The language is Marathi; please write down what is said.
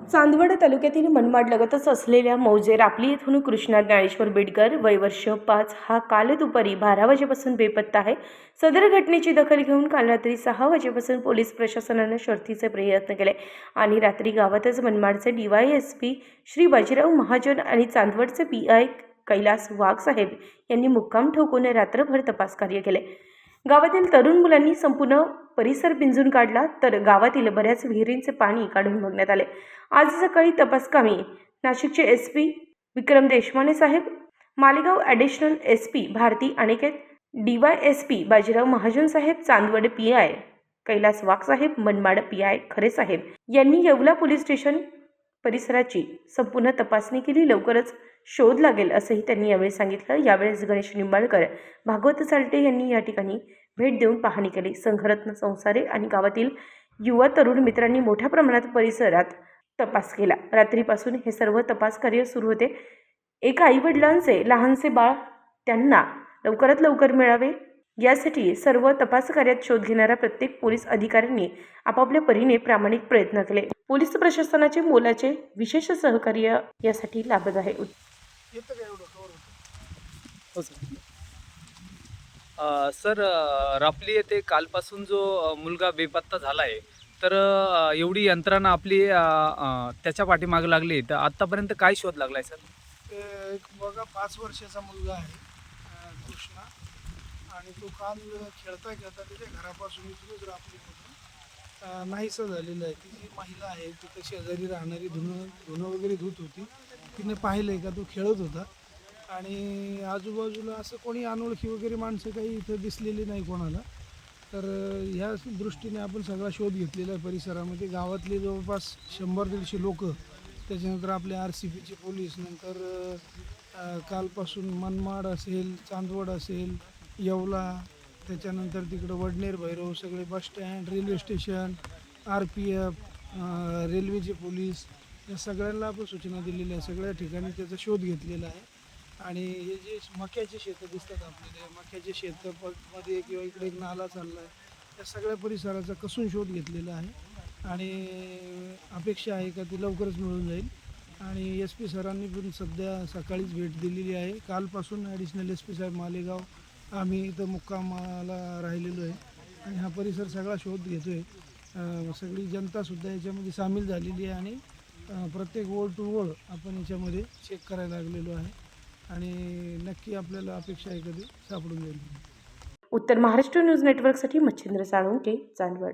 चांदवड तालुक्यातील मनमाडलगतच असलेल्या मौजे रापली येथून कृष्णा ज्ञानेश्वर बेडकर वय वर्ष 5 हा काल दुपारी 12 वाजेपासून बेपत्ता आहे। सदर घटनेची दखल घेऊन काल रात्री 6 वाजेपासून पोलीस प्रशासनाने शर्थीचे प्रयत्न केले आणि रात्री गावातच मनमाडचे DYSP श्री बाजीराव महाजन आणि चांदवडचे PI कैलास वाघ साहेब यांनी मुक्काम ठोकून रात्रभर तपास कार्य केले। गावातील तरुण मुलांनी संपूर्ण परिसर पिंजून काढला तर गावातील बऱ्याच विहिरींचे पाणी काढून बघण्यात आले। आज सकाळी तपासकामी नाशिकचे SP विक्रम देशमाने साहेब, Malegaon additional SP Bharati Aniket, DYSP Bajirao Mahajan साहेब, चांदवड PI कैलास वाघ साहेब, मनमाड PI खरे साहेब यांनी येवला पोलीस स्टेशन परिसराची संपूर्ण तपासणी केली। लवकरच शोध लागेल असंही त्यांनी यावेळी सांगितलं। यावेळेस गणेश निंबाळकर, भागवत साल्टे यांनी या ठिकाणी भेट देऊन पाहणी केली। संघरत्न संसारे आणि गावातील युवा तरुण मित्रांनी मोठ्या प्रमाणात परिसरात तपास केला। रात्रीपासून हे सर्व तपास कार्य सुरू होते। एका आईवडिलांचे लहानसे बाळ त्यांना लवकरात लवकर मिळावे यासाठी सर्व तपास कार्यात शोध घेणाऱ्या प्रत्येक पोलीस अधिकाऱ्यांनी आपापल्या परीने प्रामाणिक प्रयत्न केले। पोलीस प्रशासनाचे मोलाचे विशेष सहकार्य यासाठी लाभत आहे। सर, रापली येथे कालपासून जो मुलगा बेपत्ता झाला आहे, तर एवढी यंत्रणा आपली त्याच्या पाठीमागे लागली, तर आत्तापर्यंत काय शोध लागला आहे सर? एक बघा 5 वर्षाचा मुलगा आहे कृष्णा, आणि तो काल खेळता खेळता त्याच्या घरापासून इथूनच रापलीमधून नाहीसा झालेला आहे। ती जी महिला आहे ती शेजारी राहणारी धुणं वगैरे धुत होती, तिने पाहिलं आहे का तो खेळत होता आणि आजूबाजूला असं कोणी अनोळखी वगैरे माणसं काही इथं दिसलेली नाही कोणाला। तर ह्या दृष्टीने आपण सगळा शोध घेतलेला आहे परिसरामध्ये। गावातले जवळपास 100-150 लोक, त्याच्यानंतर आपले RCPचे पोलीस, नंतर कालपासून मनमाड असेल, चांदवड असेल, येवला, त्याच्यानंतर तिकडं वडनेर भैरव, सगळे bus stand, railway station, RPF, रेल्वेचे पोलीस, या सगळ्यांना आपण सूचना दिलेल्या आहे। सगळ्या ठिकाणी त्याचा शोध घेतलेला आहे आणि हे जे मक्याचे शेतं दिसतात आपल्याला, मक्याचे शेतामध्ये किंवा इकडे एक नाला चालला आहे, त्या सगळ्या परिसराचा कसून शोध घेतलेला आहे आणि अपेक्षा आहे का ती लवकरच मिळून जाईल। आणि SP सरांनी पण सध्या सकाळीच भेट दिलेली आहे। कालपासून ॲडिशनल SP साहेब मालेगाव आम्ही इथं मुक्कामाला राहिलेलो आहे आणि हा परिसर सगळा शोध घेतो आहे। सगळी जनतासुद्धा याच्यामध्ये सामील झालेली आहे आणि प्रत्येक ओळ टू ओळ आपण याच्यामध्ये चेक करायला लागलेलो आहे आणि नक्की आपल्याला अपेक्षा आहे कधी सापडून जाईल। उत्तर महाराष्ट्र न्यूज नेटवर्कसाठी मच्छिंद्र साळुंके, चांदवड।